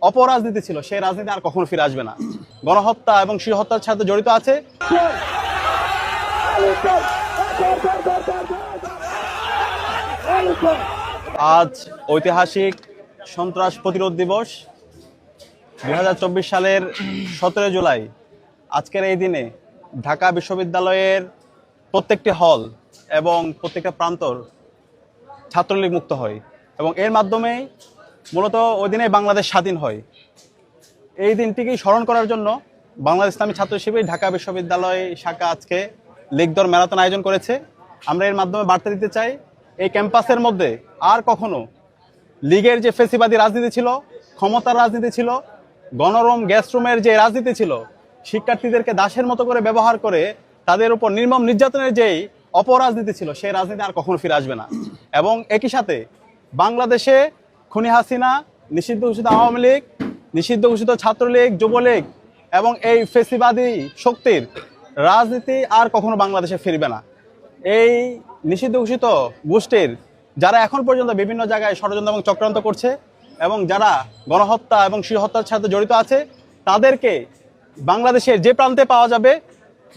অপরাজনীতি ছিল, সেই রাজনীতি আর কখনো ফিরে আসবে না। গণহত্যা এবং শিশু হত্যার সাথে জড়িত আছে। আজ ঐতিহাসিক সন্ত্রাস প্রতিরোধ দিবস 2024 সালের 17 জুলাই। আজকের এই দিনে ঢাকা বিশ্ববিদ্যালয়ের প্রত্যেকটি হল এবং প্রত্যেকটা প্রান্তর ছাত্রলীগ মুক্ত হয় এবং এর মাধ্যমে মূলত ওই দিনে বাংলাদেশ স্বাধীন হয়। এই দিনটিকে স্মরণ করার জন্য বাংলাদেশ ইসলামী ছাত্র শিবির ঢাকা বিশ্ববিদ্যালয় শাখা আজকে লীগ দৌড় ম্যারাথন আয়োজন করেছে। আমরা এর মাধ্যমে বার্তা দিতে চাই, এই ক্যাম্পাসের মধ্যে আর কখনো লীগের যে ফেসিবাদী রাজনীতি ছিল, ক্ষমতার রাজনীতি ছিল, গণরুম গ্যাসরুমের যে রাজনীতি ছিল, শিক্ষার্থীদেরকে দাসের মতো করে ব্যবহার করে তাদের উপর নির্মম নির্যাতনের যেই অপরাজনীতি ছিল, সেই রাজনীতি আর কখনো ফিরে আসবে না। এবং একই সাথে বাংলাদেশে খুনি হাসিনা, নিষিদ্ধ ঘোষিত আওয়ামী লীগ, নিষিদ্ধ ঘোষিত ছাত্রলীগ, যুবলীগ এবং এই ফেসিবাদী শক্তির রাজনীতি আর কখনো বাংলাদেশে ফিরবে না। এই নিষিদ্ধ ঘোষিত গোষ্ঠীর যারা এখন পর্যন্ত বিভিন্ন জায়গায় ষড়যন্ত্র এবং চক্রান্ত করছে এবং যারা গণহত্যা এবং শিশু হত্যার সাথে জড়িত আছে, তাদেরকে বাংলাদেশের যে প্রান্তে পাওয়া যাবে,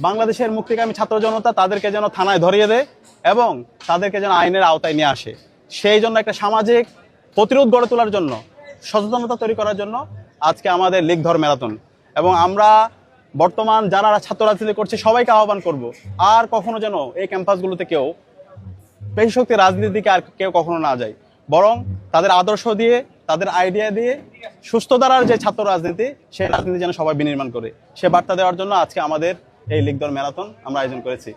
বাংলাদেশের মুক্তিকামী ছাত্র জনতা তাদেরকে যেন থানায় ধরিয়ে দেয় এবং তাদেরকে যেন আইনের আওতায় নিয়ে আসে। সেই জন্য একটা সামাজিক প্রতিরোধ গড়ে তোলার জন্য, সচেতনতা তৈরি করার জন্য আজকে আমাদের লীগ ধর ম্যারাথন। এবং আমরা বর্তমান যারা ছাত্র রাজনীতি করছে সবাইকে আহ্বান করব, আর কখনো যেন এই ক্যাম্পাসগুলোতে কেউ পেশি শক্তি রাজনীতির দিকে আর কেউ কখনো না যায়, বরং তাদের আদর্শ দিয়ে, তাদের আইডিয়া দিয়ে সুস্থ ধারার যে ছাত্র রাজনীতি, সেই রাজনীতি যেন সবাই বিনির্মাণ করে। সে বার্তা দেওয়ার জন্য আজকে আমাদের এই লীগ দৌড় ম্যারাথন আমরা আয়োজন করেছি।